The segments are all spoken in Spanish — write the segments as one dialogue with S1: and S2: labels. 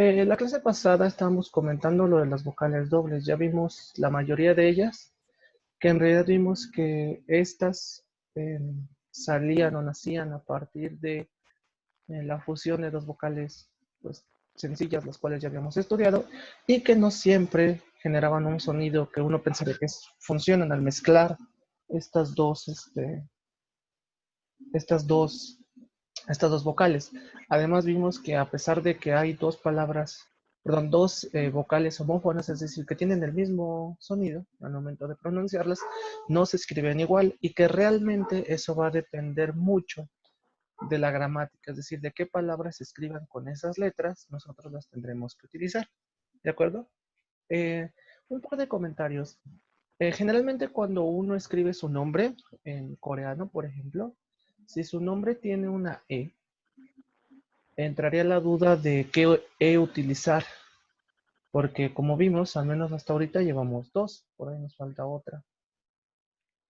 S1: La clase pasada estábamos comentando lo de las vocales dobles. Ya vimos la mayoría de ellas, que en realidad vimos que estas salían o nacían a partir de la fusión de dos vocales pues, sencillas, las cuales ya habíamos estudiado, y que no siempre generaban un sonido que uno pensaría que funcionan al mezclar estas dos, estas dos estas dos vocales. Además vimos que a pesar de que hay dos palabras, perdón, dos vocales homófonas, es decir, que tienen el mismo sonido al momento de pronunciarlas, no se escriben igual y que realmente eso va a depender mucho de la gramática, es decir, de qué palabras se escriban con esas letras, nosotros las tendremos que utilizar. ¿De acuerdo? Eh, un par de comentarios. Generalmente cuando uno escribe su nombre en coreano, por ejemplo, si su nombre tiene una E, entraría la duda de qué E utilizar, porque como vimos, al menos hasta ahorita llevamos dos, por ahí nos falta otra.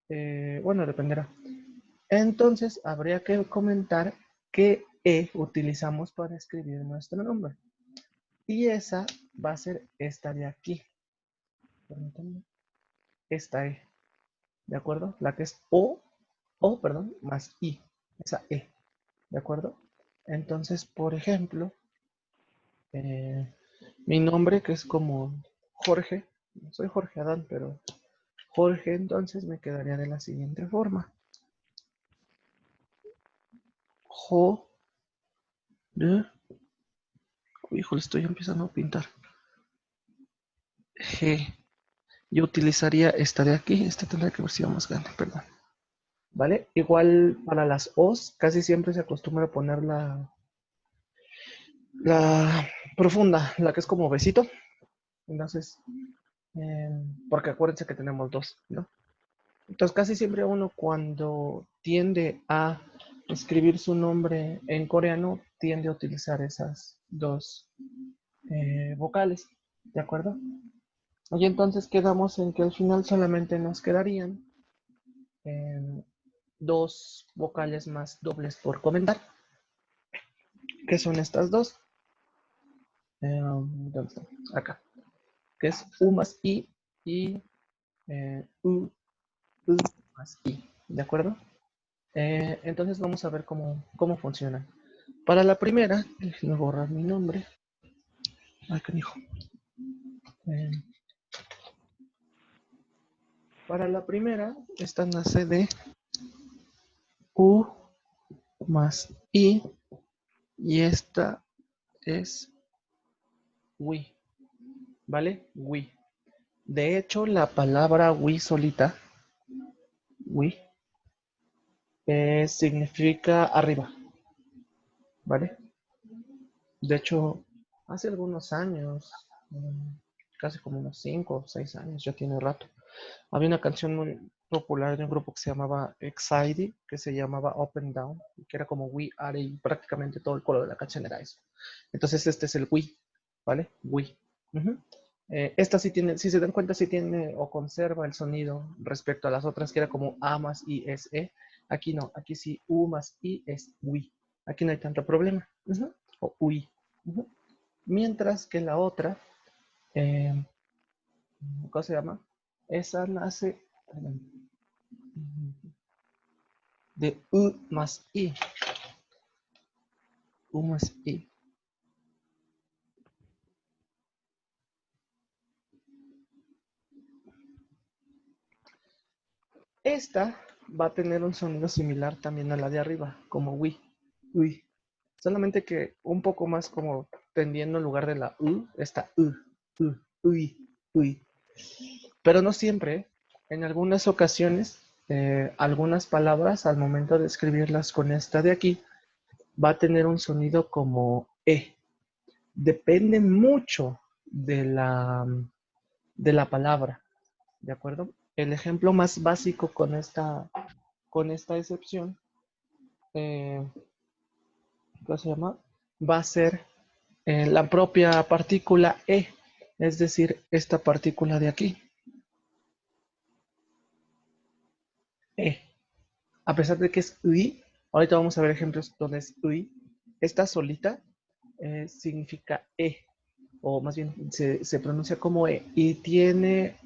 S1: Bueno, dependerá. Entonces, habría que comentar qué E utilizamos para escribir nuestro nombre. Y esa va a ser esta de aquí. Permítanme. Esta E, ¿de acuerdo? La que es perdón, más I, esa E, ¿de acuerdo? Entonces, por ejemplo, mi nombre, que es como Jorge, no soy Jorge Adán, pero Jorge, entonces me quedaría de la siguiente forma. Jo, de, híjole, estoy empezando a pintar. G. Yo utilizaría esta de aquí, esta tendría que ver si va más grande, perdón. ¿Vale? Igual para las O's, casi siempre se acostumbra a poner la profunda, la que es como besito. Entonces, porque acuérdense que tenemos dos, ¿no? Entonces, casi siempre uno cuando tiende a escribir su nombre en coreano, tiende a utilizar esas dos vocales, ¿de acuerdo? Y entonces quedamos en que al final solamente nos quedarían dos vocales más dobles por comentar, que son estas dos. ¿Dónde está? Acá, que es U más I y U más I, ¿de acuerdo? Entonces vamos a ver cómo funciona. Para la primera, déjenme borrar mi nombre. Ay, canijo. Para la primera, esta nace de U más I y esta es WI, ¿vale? WI. De hecho, la palabra WI solita, WI, significa arriba, ¿vale? De hecho, hace algunos años, casi como unos 5 o 6 años, ya tiene rato, había una canción muy popular de un grupo que se llamaba Excited, que se llamaba Up and Down, que era como We Are, y prácticamente todo el coro de la canción era eso. Entonces este es el We, ¿vale? We. Esta sí tiene, si se dan cuenta, sí tiene o conserva el sonido respecto a las otras que era como A más I es E. Aquí no, aquí sí U más I es UI. Aquí no hay tanto problema. O UI. Mientras que la otra, ¿cómo se llama? Esa nace de U más I. U más I. Esta va a tener un sonido similar también a la de arriba, como Wi. Ui. Solamente que un poco más como tendiendo en lugar de la U, está Ui, Ui. Pero no siempre. En algunas ocasiones, algunas palabras, al momento de escribirlas con esta de aquí, va a tener un sonido como E. Depende mucho de la palabra, ¿de acuerdo? El ejemplo más básico con esta excepción, ¿cómo se llama? Va a ser la propia partícula E, es decir, esta partícula de aquí. E. A pesar de que es UI, ahorita vamos a ver ejemplos donde es UI, esta solita significa E. o más bien se pronuncia como E, y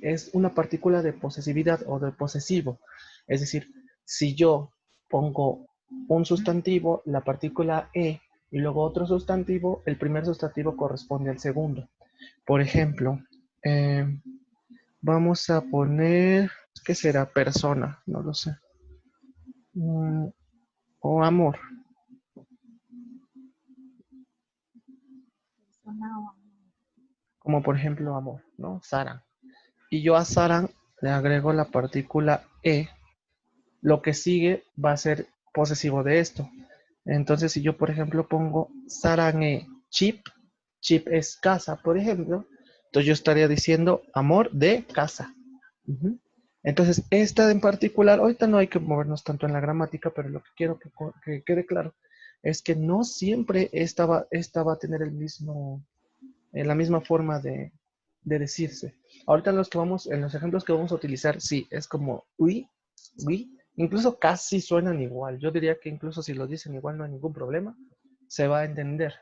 S1: es una partícula de posesividad o de posesivo. Es decir, si yo pongo un sustantivo, la partícula E, y luego otro sustantivo, el primer sustantivo corresponde al segundo. Por ejemplo, eh, vamos a poner, ¿qué será? Persona, no lo sé. O amor, como por ejemplo amor, ¿no? Sara. Y yo a Sara le agrego la partícula E, lo que sigue va a ser posesivo de esto. Entonces, si yo, por ejemplo, pongo Sarangé chip, chip es casa, por ejemplo, entonces yo estaría diciendo amor de casa. Ujú. Entonces, esta en particular, ahorita no hay que movernos tanto en la gramática, pero lo que quiero que quede claro es que no siempre esta va a tener la misma forma de decirse. Ahorita en los ejemplos que vamos a utilizar, sí, es como uy, incluso casi suenan igual. Yo diría que incluso si lo dicen igual no hay ningún problema, se va a entender,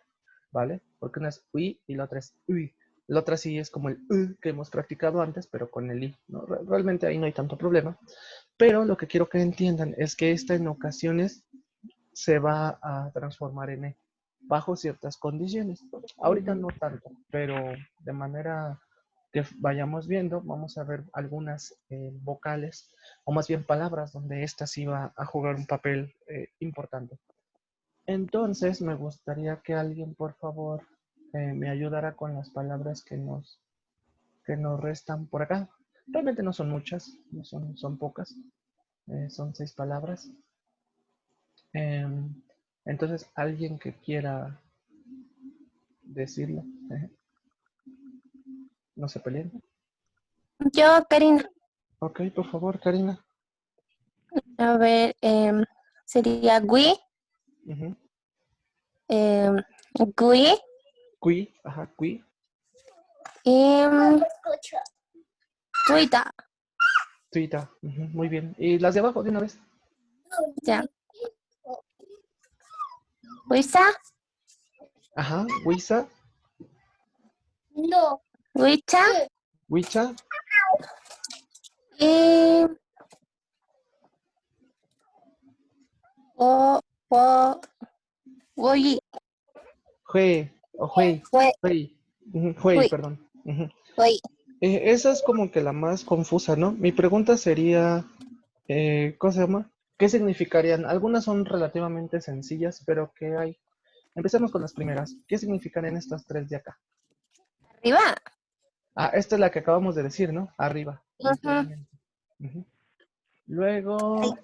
S1: ¿vale? Porque una es uy y la otra es uy. La otra sí es como el que hemos practicado antes, pero con el i, ¿no? Realmente ahí no hay tanto problema. Pero lo que quiero que entiendan es que esta en ocasiones se va a transformar en E bajo ciertas condiciones. Ahorita no tanto, pero de manera que vayamos viendo, vamos a ver algunas vocales o más bien palabras donde esta sí va a jugar un papel importante. Entonces me gustaría que alguien por favor me ayudara con las palabras que nos restan por acá. Realmente no son muchas, no son pocas, son 6 palabras. Em, entonces, alguien que quiera decirlo, no se peleen.
S2: Yo, Karina.
S1: Ok, por favor, Karina.
S2: A ver, sería Gui,
S1: Ujú.
S2: Gui
S1: Cui, ajá, cui.
S2: y Tuita.
S1: Tuita, ujú, muy bien. Y las de abajo de una vez.
S2: Ya. Huiza,
S1: Ajá, Huiza,
S2: Huicha
S1: Huicha,
S2: y o, o, Oyi,
S1: Jue, o Juey,
S2: Hue,
S1: Juey, ujú, Juey,
S2: Hui,
S1: perdón. Ujú.
S2: Hui.
S1: Esa es como que la más confusa, ¿no? Mi pregunta sería, ¿cómo se llama? ¿Qué significarían? Algunas son relativamente sencillas, pero ¿qué hay? Empecemos con las primeras. ¿Qué significarían estas tres de acá?
S2: Arriba.
S1: Ah, esta es la que acabamos de decir, ¿no? Arriba,
S2: Ujú.
S1: literalmente. Ujú. Luego,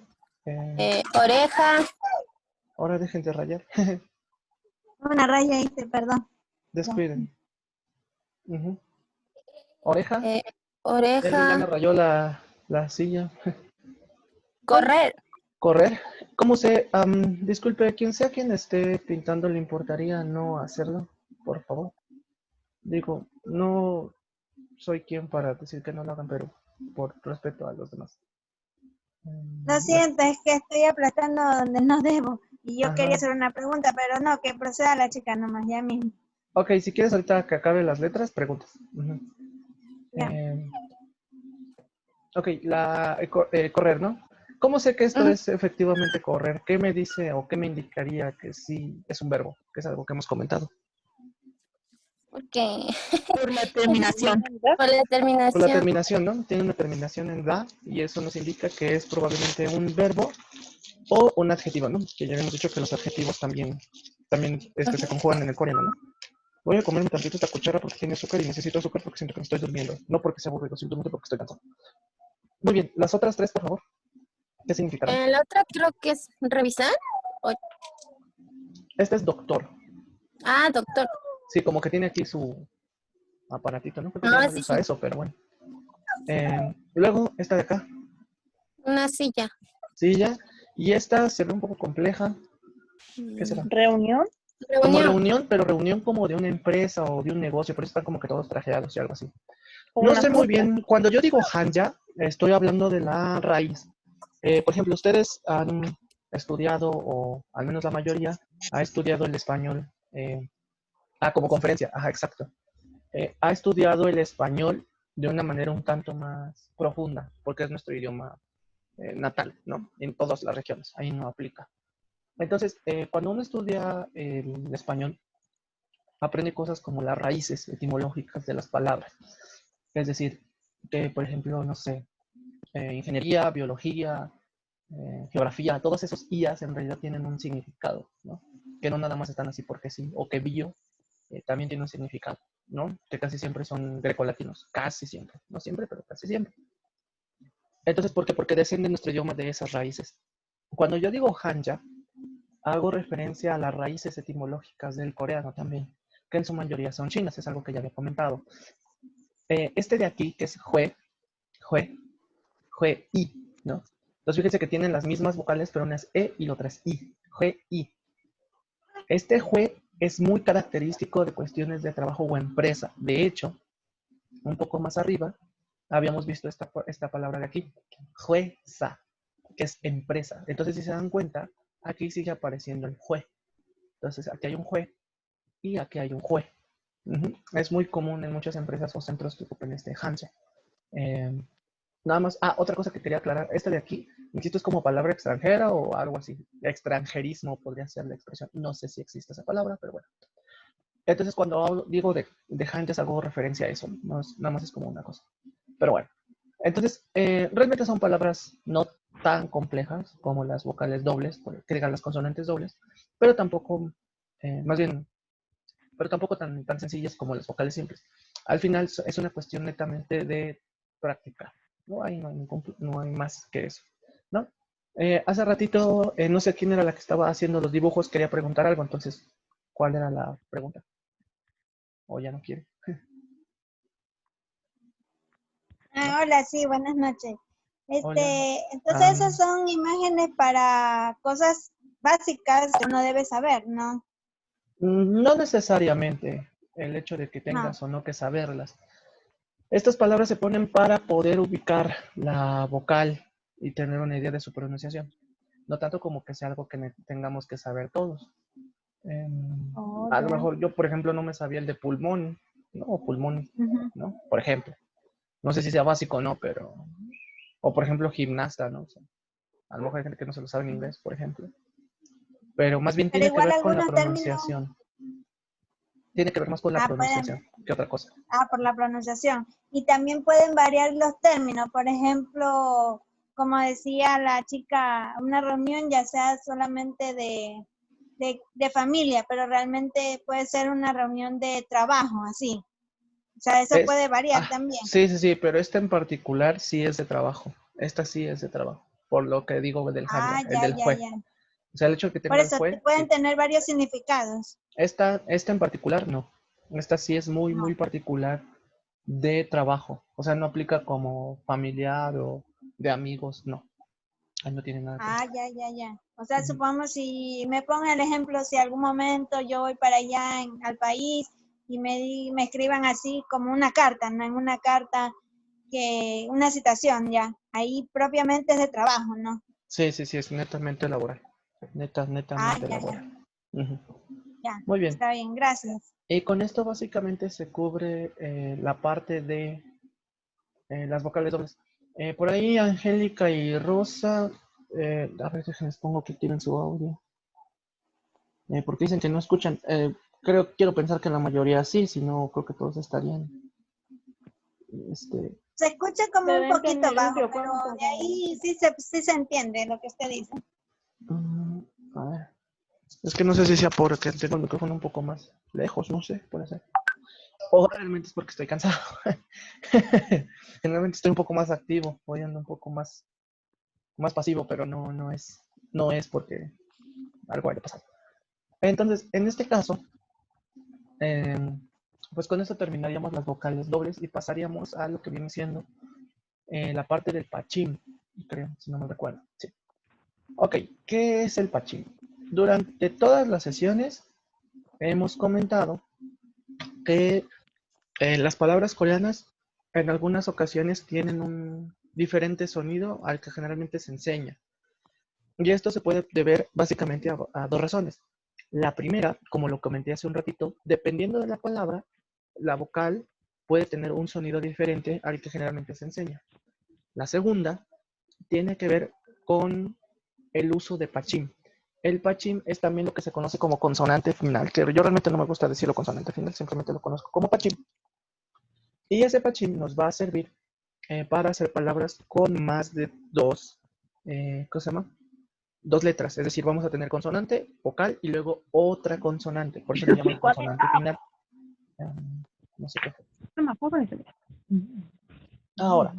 S2: Oreja,
S1: ahora dejen de rayar.
S3: Una raya hice, perdón.
S1: Descuiden. Ujú. Oreja.
S2: eh,
S1: Ya
S2: oreja,
S1: me rayó la silla.
S2: correr.
S1: Correr. ¿Cómo se? Disculpe, quien sea quien esté pintando, ¿le importaría no hacerlo? Por favor. Digo, no soy quien para decir que no lo hagan, pero por respeto a los demás.
S3: Lo siento, es que estoy aplastando donde no debo. Y yo quería
S1: Ajá.
S3: hacer una pregunta, pero no, que proceda la chica nomás, ya mismo.
S1: Ok, si quieres ahorita que acabe las letras, preguntas. Ujú.
S3: Ya.
S1: Ok, correr, ¿no? ¿Cómo sé que esto
S2: Ujú.
S1: es efectivamente correr? ¿Qué me dice o qué me indicaría que sí es un verbo? Que es algo que hemos comentado.
S2: Porque
S3: Por la terminación.
S2: por la
S1: Por la
S2: terminación.
S1: terminación, ¿no? Tiene una terminación en da y eso nos indica que es probablemente un verbo o un adjetivo, ¿no? Que ya hemos dicho que los adjetivos también se conjugan en el coreano, ¿no? Voy a comerme tantito esta cuchara porque tiene azúcar y necesito azúcar porque siento que me estoy durmiendo. No porque sea aburrido, simplemente porque estoy cansado. Muy bien, las otras tres, por favor. ¿Qué significarán?
S2: El otro creo que es revisar. O-
S1: Este es doctor.
S2: doctor.
S1: Sí, como que tiene aquí su aparatito, ¿no? Creo que ya
S2: Ah,
S1: nadie
S2: sí,
S1: usa
S2: sí.
S1: eso, pero bueno. Luego, esta de acá,
S2: Una silla.
S1: silla. Y esta se ve un poco compleja. ¿Qué será?
S3: ¿Reunión?
S1: Como
S2: Reunión.
S1: reunión, pero reunión como de una empresa o de un negocio, por eso están como que todos trajeados y algo así.
S3: ¿O
S1: No
S3: una
S1: sé muy
S3: junta?
S1: bien, cuando yo digo hanja, estoy hablando de la raíz. Por ejemplo, ustedes han estudiado, o al menos la mayoría, ha estudiado el español como conferencia. Ajá, exacto. ha estudiado el español de una manera un tanto más profunda, porque es nuestro idioma natal, ¿no? En todas las regiones, ahí no aplica. Entonces, cuando uno estudia el español, aprende cosas como las raíces etimológicas de las palabras. Es decir, que, por ejemplo, no sé, ingeniería, biología, geografía, todos esos IAs en realidad tienen un significado, ¿no? Que no nada más están así porque sí, o que bio también tiene un significado, ¿no? Que casi siempre son grecolatinos, casi siempre, no siempre, pero casi siempre. Entonces, ¿por qué? Porque desciende nuestro idioma de esas raíces. Cuando yo digo hanja, hago referencia a las raíces etimológicas del coreano también, que en su mayoría son chinas, es algo que ya había comentado. Este de aquí, que es jue, jue, jue, i, ¿no? Entonces fíjense que tienen las mismas vocales, pero una es e y la otra es i, jue, i. Este jue es muy característico de cuestiones de trabajo o empresa. De hecho, un poco más arriba, habíamos visto esta palabra de aquí, jueza, que es empresa. Entonces, si se dan cuenta, aquí sigue apareciendo el jue. Entonces, aquí hay un jue y aquí hay un jue. Es muy común en muchas empresas o centros que ocupen este hanja. Nada más, otra cosa que quería aclarar, esta de aquí, insisto, es como palabra extranjera o algo así, extranjerismo podría ser la expresión, no sé si existe esa palabra, pero bueno. Entonces cuando digo de hanjas hago referencia a eso, no es, nada más es como una cosa, pero bueno. Entonces, realmente son palabras no tan complejas como las vocales dobles, que digan las consonantes dobles, pero tampoco, más bien, pero tampoco tan sencillas como las vocales simples. Al final es una cuestión netamente de práctica. No hay más que eso, ¿no? Hace ratito, no sé quién era la que estaba haciendo los dibujos, quería preguntar algo, entonces, ¿cuál era la pregunta? ¿O ya no quiere?
S3: Hola, sí, buenas noches.
S1: Hola.
S3: Entonces esas son imágenes para cosas básicas que uno debe saber, ¿no?
S1: No necesariamente el hecho de que tengas o no que saberlas. Estas palabras se ponen para poder ubicar la vocal y tener una idea de su pronunciación. No tanto como que sea algo que tengamos que saber todos. A lo mejor yo, por ejemplo, no me sabía el de pulmón, ¿no? O pulmón, ¿no? Por ejemplo. No sé si sea básico o no, pero... O, por ejemplo, gimnasta, ¿no? O sea, a lo mejor hay gente que no se lo sabe en inglés, por ejemplo. Pero más bien
S3: Pero
S1: tiene que
S3: igual
S1: ver con la
S3: algunos términos,
S1: pronunciación. Tiene que ver más con la pronunciación que otra cosa.
S3: por la pronunciación. Y también pueden variar los términos, por ejemplo, como decía la chica, una reunión ya sea solamente de familia, pero realmente puede ser una reunión de trabajo, así. O sea, eso puede variar también.
S1: Sí, pero esta en particular sí es de trabajo. Esta sí es de trabajo. Por lo que digo del hanja, el del jue. O sea, el hecho de que tenga
S3: por eso
S1: el jue,
S3: pueden
S1: sí.
S3: tener varios significados.
S1: Esta en particular no. Esta sí es muy particular de trabajo. O sea, no aplica como familiar o de amigos, no. Ahí no tiene nada que ver.
S3: Ya. O sea, supongamos si me pongo el ejemplo, si algún momento yo voy para allá al país y me escriban así como una carta, ¿no? En una carta una citación ya. Ahí propiamente es de trabajo, ¿no?
S1: Sí, es netamente laboral. Netamente laboral.
S3: Ya,
S1: Muy bien.
S3: está bien, gracias.
S1: Y con esto básicamente se cubre la parte de las vocales dobles. Por ahí Angélica y Rosa, a ver, déjenles pongo que tienen su audio. Porque dicen que no escuchan. Quiero pensar que la mayoría sí, si no creo que todos estarían.
S3: Se escucha como un poquito bajo, pero de ahí sí se entiende lo que usted dice.
S1: A ver. Es que no sé si sea porque tengo el micrófono un poco más lejos, no sé, puede ser. O realmente es porque estoy cansado. Generalmente estoy un poco más activo, hoy ando un poco más pasivo, pero no es porque algo haya pasado. Entonces, en este caso, pues con esto terminaríamos las vocales dobles y pasaríamos a lo que viene siendo la parte del pachín, creo, si no me recuerdo. Sí. Ok, ¿qué es el pachín? Durante todas las sesiones hemos comentado que las palabras coreanas en algunas ocasiones tienen un diferente sonido al que generalmente se enseña. Y esto se puede deber básicamente a dos razones. La primera, como lo comenté hace un ratito, dependiendo de la palabra, la vocal puede tener un sonido diferente al que generalmente se enseña. La segunda tiene que ver con el uso de pachín. El pachín es también lo que se conoce como consonante final, que yo realmente no me gusta decirlo consonante final, simplemente lo conozco como pachín. Y ese pachín nos va a servir para hacer palabras con más de ¿cómo se llama? Dos letras, es decir, vamos a tener consonante, vocal y luego otra consonante, por eso le llaman consonante final. No sé qué fue. Ahora,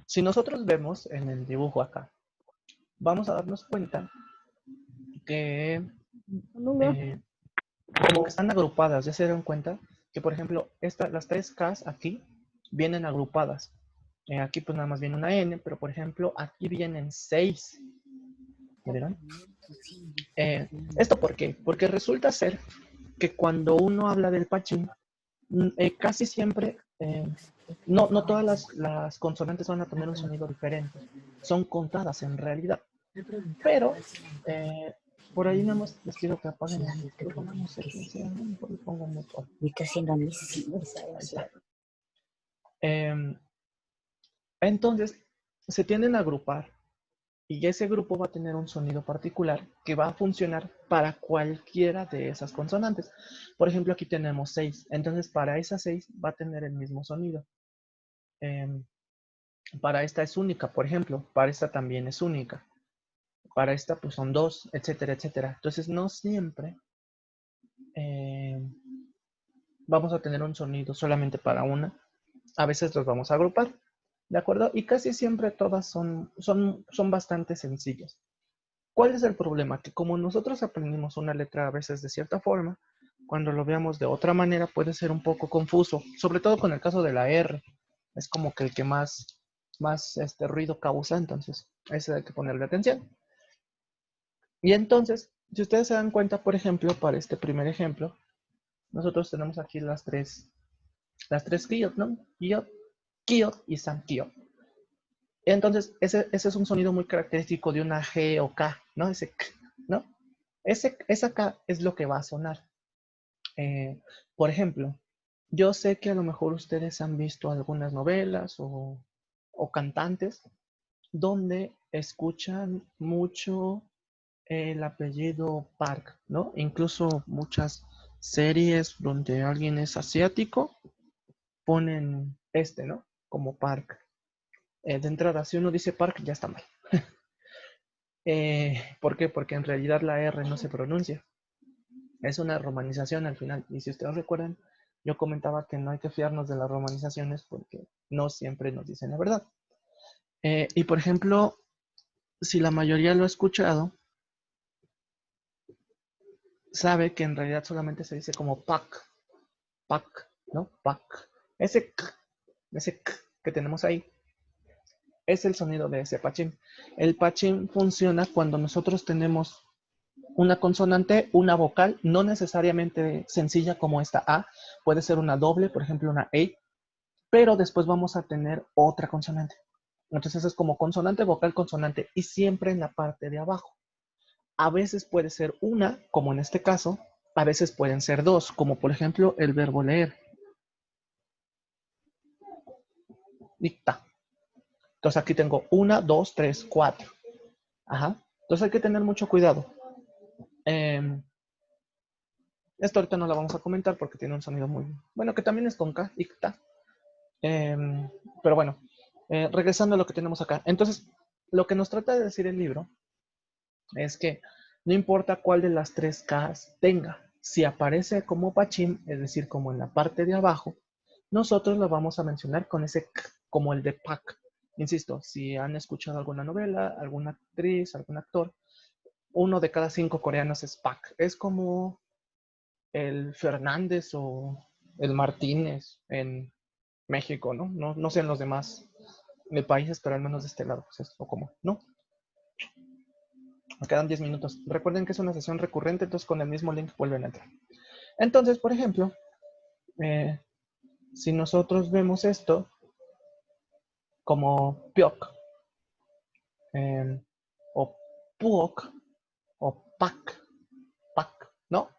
S1: si nosotros vemos en el dibujo acá, vamos a darnos cuenta que como que están agrupadas. ¿Ya se dieron cuenta? Que por ejemplo, las tres Ks aquí vienen agrupadas. Aquí pues nada más viene una N, pero por ejemplo aquí vienen 6. ¿Ya vieron? ¿Esto por qué? Porque resulta ser que cuando uno habla del pachín, casi siempre, no todas las consonantes van a tener un sonido diferente. Son contadas en realidad. Pero, por ahí nada más les pido que apaguen el micrófono, no sé qué sea, porque pongo mucho. Ahí está. Entonces, se tienden a agrupar y ese grupo va a tener un sonido particular que va a funcionar para cualquiera de esas consonantes. Por ejemplo, aquí tenemos 6, entonces para esas 6 va a tener el mismo sonido. Para esta es única, por ejemplo, para esta también es única. Para esta pues son 2, etcétera, etcétera. Entonces no siempre vamos a tener un sonido solamente para una. A veces los vamos a agrupar, ¿de acuerdo? Y casi siempre todas son bastante sencillas. ¿Cuál es el problema? Que como nosotros aprendimos una letra a veces de cierta forma, cuando lo veamos de otra manera puede ser un poco confuso, sobre todo con el caso de la R. Es como que el que más ruido causa, entonces ese hay que ponerle atención. Y entonces, si ustedes se dan cuenta, por ejemplo, para este primer ejemplo, nosotros tenemos aquí las tres Kiot, ¿no? Kiot, Kiot y San Kiot. Entonces, ese es un sonido muy característico de una G o K, ¿no? Ese K, ¿no? Esa K es lo que va a sonar. Por ejemplo, yo sé que a lo mejor ustedes han visto algunas novelas o cantantes donde escuchan mucho el apellido Park, ¿no? Incluso muchas series donde alguien es asiático ponen ¿no? Como Park. De entrada, si uno dice Park, ya está mal. ¿Por qué? Porque en realidad la R no se pronuncia. Es una romanización al final. Y si ustedes recuerdan, yo comentaba que no hay que fiarnos de las romanizaciones porque no siempre nos dicen la verdad. Y por ejemplo, si la mayoría lo ha escuchado, sabe que en realidad solamente se dice como Pak, ¿no? Pak. Ese K que tenemos ahí es el sonido de ese pachín. El pachín funciona cuando nosotros tenemos una consonante, una vocal, no necesariamente sencilla como esta A, puede ser una doble, por ejemplo una A, pero después vamos a tener otra consonante. Entonces es como consonante, vocal, consonante, y siempre en la parte de abajo. A veces puede ser una, como en este caso, a veces pueden ser dos, como por ejemplo el verbo leer. Dicta. Entonces aquí tengo 1, 2, 3, 4. Ajá. Entonces hay que tener mucho cuidado. Esto ahorita no la vamos a comentar porque tiene un sonido muy... Bueno, que también es con K, dicta. Pero bueno, regresando a lo que tenemos acá. Entonces, lo que nos trata de decir el libro es que no importa cuál de las tres Ks tenga. Si aparece como pachín, es decir, como en la parte de abajo, nosotros lo vamos a mencionar con ese K, como el de Pak. Insisto, si han escuchado alguna novela, alguna actriz, algún actor, 1 de cada 5 coreanos es Pak. Es como el Fernández o el Martínez en México, ¿no? No sé en los demás países, pero al menos de este lado, pues es lo común, ¿no? Me quedan 10 minutos. Recuerden que es una sesión recurrente, entonces con el mismo link vuelven a entrar. Entonces, por ejemplo, si nosotros vemos esto como Pyok, o Puok, o Pak, ¿no?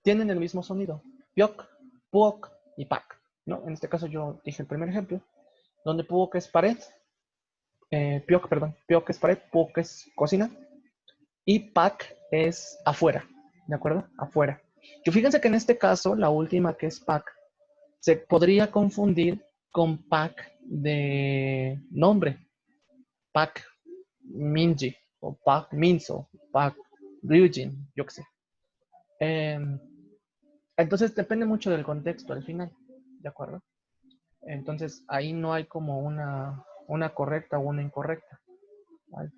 S1: Tienen el mismo sonido. Pyok, puok y pak, ¿no? En este caso yo dije el primer ejemplo, donde puok es pared, piok es pared, puok es cocina, y pak es afuera, ¿de acuerdo? Afuera. Que fíjense que en este caso, la última que es pak, se podría confundir con pak de nombre, pak Minji, o pak Minso, pak Ryujin, yo qué sé. Entonces depende mucho del contexto al final, ¿de acuerdo? Entonces ahí no hay como una correcta o una incorrecta. Ay,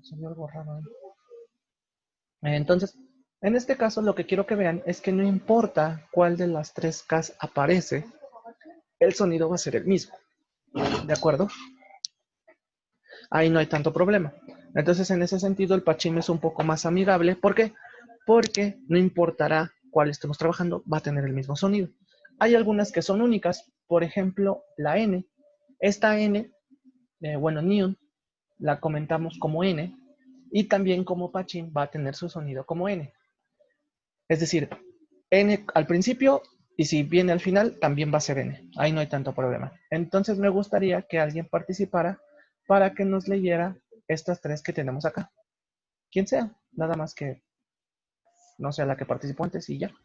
S1: se vio algo raro ahí. Entonces, en este caso lo que quiero que vean es que no importa cuál de las tres Ks aparece, el sonido va a ser el mismo, ¿de acuerdo? Ahí no hay tanto problema. Entonces, en ese sentido, el Pachim es un poco más amigable. ¿Por qué? Porque no importará cuál estemos trabajando, va a tener el mismo sonido. Hay algunas que son únicas, por ejemplo, la N. Esta N, bueno, Neon, la comentamos como N, y también como Pachim va a tener su sonido como N. Es decir, N al principio, y si viene al final, también va a ser N. Ahí no hay tanto problema. Entonces me gustaría que alguien participara para que nos leyera estas tres que tenemos acá. Quien sea, nada más que no sea la que participó antes y ya. Nada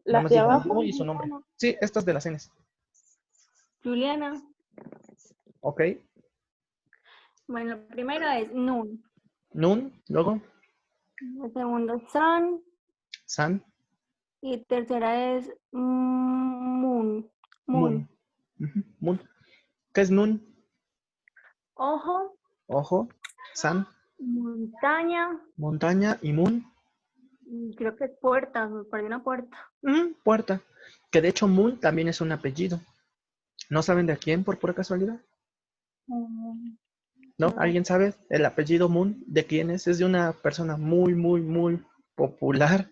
S4: Las
S1: más
S4: de
S1: diga
S4: abajo.
S1: y su nombre. Sí, estas de las Ns.
S4: Juliana.
S1: Ok.
S4: Bueno, la primera es Nun.
S1: Nun, luego
S4: La segunda San.
S1: San,
S4: Y tercera es Moon.
S1: Mun. Mun. ¿Qué es Nun?
S4: Ojo.
S1: Ojo. San,
S4: Montaña.
S1: montaña y Mun.
S4: Y creo que es puerta. Me perdí una puerta.
S1: Puerta. Que de hecho Mun también es un apellido. ¿No saben de quién por pura casualidad? ¿No?
S4: No.
S1: ¿Alguien sabe el apellido Moon de quién es? Es de una persona muy, muy, muy popular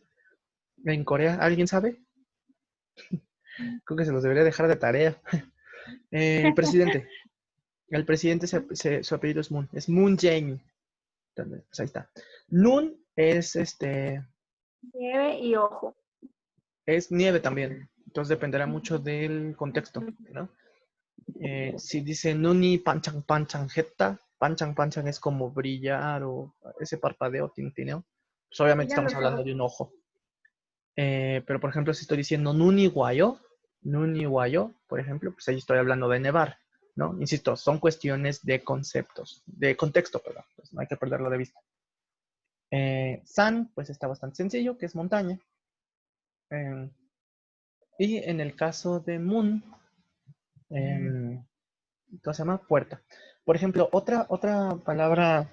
S1: en Corea. ¿Alguien sabe? Creo que se los debería dejar de tarea. El presidente. El presidente, su apellido es Moon. Es Moon Jae-in. Entonces, pues ahí está. Nun es
S4: Nieve y ojo.
S1: es nieve también. Entonces dependerá mucho del contexto, ¿no? Si dice Nuni Panchang Panchang Jetta, Panchang Panchang es como brillar o ese parpadeo, tintineo. Pues obviamente
S4: Brillan
S1: estamos
S4: los
S1: hablando
S4: ojos.
S1: de un ojo. Pero por ejemplo, si estoy diciendo Nuni Guayo, por ejemplo, pues ahí estoy hablando de nevar, ¿no? Insisto, son cuestiones de conceptos, de contexto, perdón, pues no hay que perderlo de vista. San, pues está bastante sencillo, que es montaña. Y en el caso de Moon, ¿cómo se llama? Puerta. Por ejemplo, otra palabra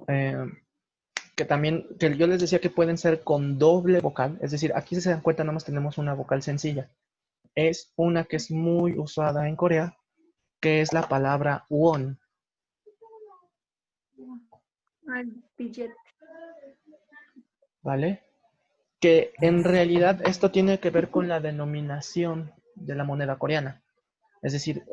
S1: que también, que yo les decía que pueden ser con doble vocal, es decir, aquí si se dan cuenta, nada más tenemos una vocal sencilla. Es una que es muy usada en Corea, que es la palabra won.
S4: Al billete.
S1: ¿Vale? Que en realidad esto tiene que ver con la denominación de la moneda coreana. Es decir,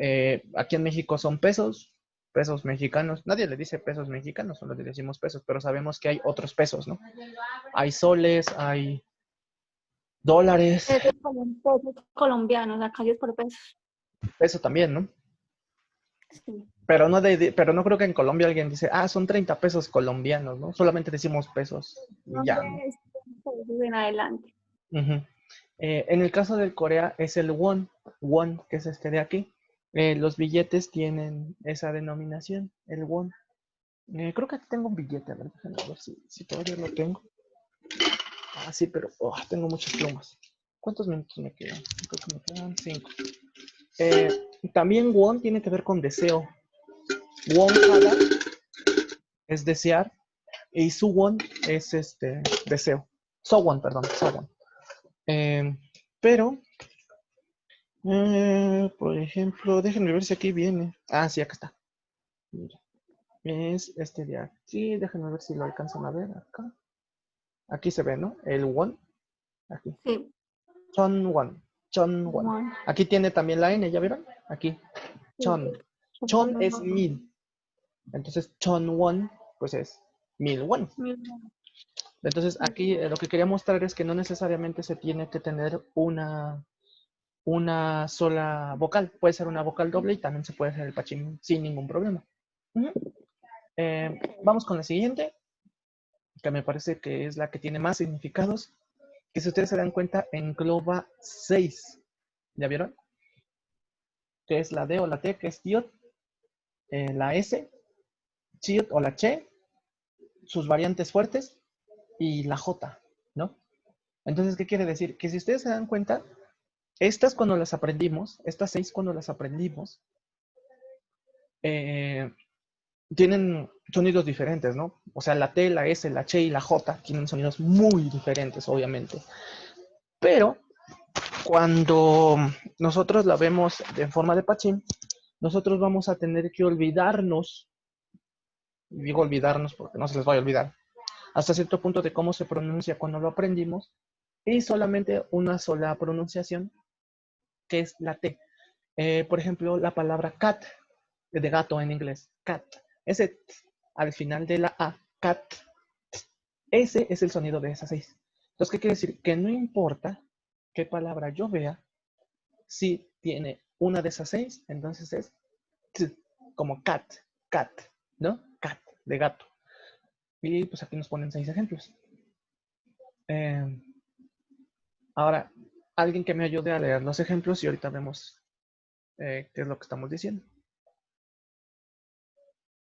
S1: aquí en México son pesos, pesos mexicanos. Nadie le dice pesos mexicanos, solo le decimos pesos, pero sabemos que hay otros pesos, ¿no? Hay soles, hay dólares,
S4: Pesos colombianos. Acá es por pesos.
S1: peso también, ¿no?
S4: Sí.
S1: Pero no creo que en Colombia alguien dice, son 30 pesos colombianos, ¿no? Solamente decimos pesos y ya, ¿no?
S4: Pesos en adelante.
S1: Uh-huh. En el caso de Corea es el won, que es este de aquí. Los billetes tienen esa denominación, el won. Creo que aquí tengo un billete, a ver, déjenme ver si todavía lo tengo. Sí, pero tengo muchas plumas. ¿Cuántos minutos me quedan? Creo que me quedan 5. También won tiene que ver con deseo. Won hada es desear y suwon es deseo. Sowon, perdón, sowon. Pero, por ejemplo, déjenme ver si aquí viene. Sí, acá está. Mira, es este de aquí. Déjenme ver si lo alcanzan a ver acá. Aquí se ve, ¿no? El won. Aquí.
S4: Sí.
S1: Chonwon.
S4: Won.
S1: Aquí tiene también la N, ¿ya vieron? Aquí. Chon. Chon es 1000. Entonces, Chonwon, pues es 1000 won. Entonces, aquí lo que quería mostrar es que no necesariamente se tiene que tener una una sola vocal. Puede ser una vocal doble y también se puede hacer el pachín sin ningún problema. Ujú. Vamos con la siguiente, que me parece que es la que tiene más significados, que si ustedes se dan cuenta engloba 6. ¿Ya vieron? Que es la D o la T, que es tiot, la S, chiot o la che, sus variantes fuertes y la J, ¿no? Entonces, ¿qué quiere decir? Que si ustedes se dan cuenta, estas cuando las aprendimos, estas 6 cuando las aprendimos, tienen sonidos diferentes, ¿no? O sea, la T, la S, la Che y la J tienen sonidos muy diferentes, obviamente. Pero cuando nosotros la vemos en forma de pachín, nosotros vamos a tener que olvidarnos, y digo olvidarnos porque no se les vaya a olvidar, hasta cierto punto de cómo se pronuncia cuando lo aprendimos, y solamente una sola pronunciación, que es la T. Por ejemplo, la palabra cat, de gato en inglés, cat. Ese t al final de la A, cat, ese es el sonido de esas 6. Entonces, ¿qué quiere decir? Que no importa qué palabra yo vea, si tiene una de esas 6, entonces es t, como cat, cat, ¿no? Cat, de gato. Y pues aquí nos ponen 6 ejemplos. Ahora, alguien que me ayude a leer los ejemplos y ahorita vemos qué es lo que estamos diciendo.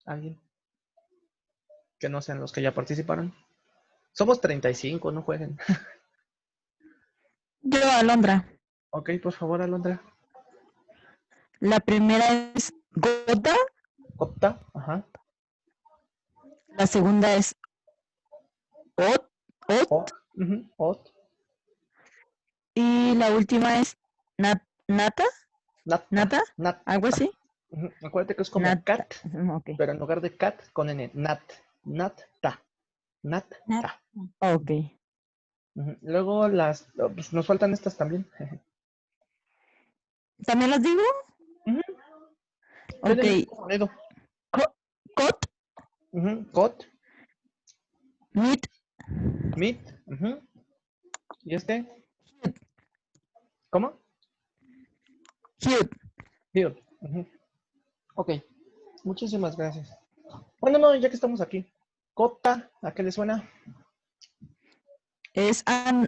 S1: ¿Alguien? Que no sean los que ya participaron. Somos 35, no jueguen.
S5: Yo, Alondra.
S1: Ok, por favor, Alondra.
S5: La primera es gota,
S1: Opta, ajá.
S5: la segunda es ot,
S1: Ot, ot.
S5: y la última es nata,
S1: Nata.
S5: algo así.
S1: Acuérdate que es como
S5: Nata.
S1: cat,
S5: Ok.
S1: pero en lugar de cat con N, nat. Nat-ta. Nat-ta.
S5: Ok.
S1: Luego pues nos faltan estas también.
S5: ¿También las digo?
S1: Tienen el
S5: Ok.
S1: mismo sonido.
S5: Cot,
S1: Cot,
S5: meat,
S1: meat. ¿Y este? ¿Cómo?
S5: cute.
S1: Here. Ok. Muchísimas gracias. Bueno, no, ya que estamos aquí. Cota, ¿a qué le suena?
S5: Es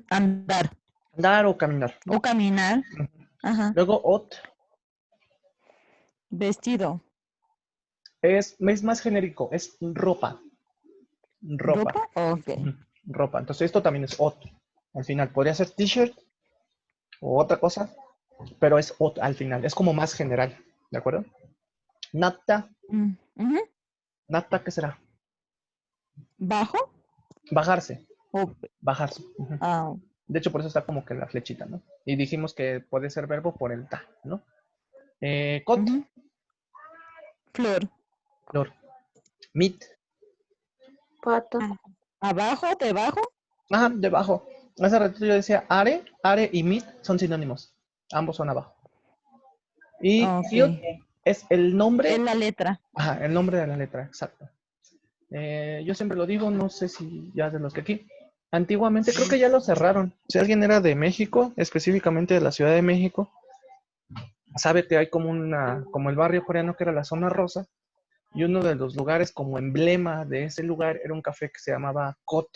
S5: andar
S1: Andar o caminar.
S5: o caminar. Ajá.
S1: Luego ot
S5: Vestido.
S1: es más genérico, es ropa. Ropa.
S5: Ok.
S1: Ropa. Entonces esto también es ot. Al final podría ser t-shirt o otra cosa, pero es ot al final. Es como más general. ¿De acuerdo? Nata. Nata, ¿qué será?
S5: ¿Bajo?
S1: Bajarse.
S5: O-
S1: Bajarse.
S5: ah,
S1: De hecho, por eso está como que la flechita, ¿no? Y dijimos que puede ser verbo por el ta, ¿no? Cot.
S5: Flor.
S1: Flor. Meat.
S2: Pato.
S5: ¿Abajo? ¿Debajo?
S1: Ajá, debajo. Hace ratito yo decía are y meat son sinónimos. Ambos son abajo. Y
S5: Ok.
S1: field es el nombre.
S5: Es la letra.
S1: Ajá, el nombre de la letra, exacto. Yo siempre lo digo, no sé si ya de los que aquí. Antiguamente creo que ya lo cerraron. Si alguien era de México, específicamente de la Ciudad de México, sabe que hay como el barrio coreano que era la zona rosa, y uno de los lugares como emblema de ese lugar era un café que se llamaba Cot.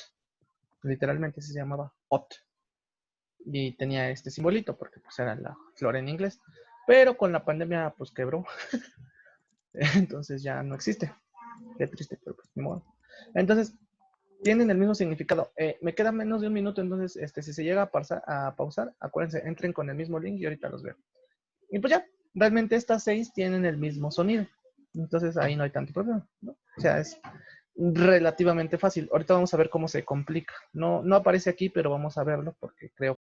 S1: Literalmente se llamaba Ot. Y tenía este simbolito porque pues era la flor en inglés. Pero con la pandemia pues quebró. Entonces ya no existe. Qué triste, pero pues ni modo. Entonces, tienen el mismo significado. Me queda menos de un minuto, entonces si se llega a pausar, acuérdense, entren con el mismo link y ahorita los veo. Y pues ya, realmente estas 6 tienen el mismo sonido. Entonces ahí no hay tanto problema, ¿no? O sea, es relativamente fácil. Ahorita vamos a ver cómo se complica. No aparece aquí, pero vamos a verlo porque creo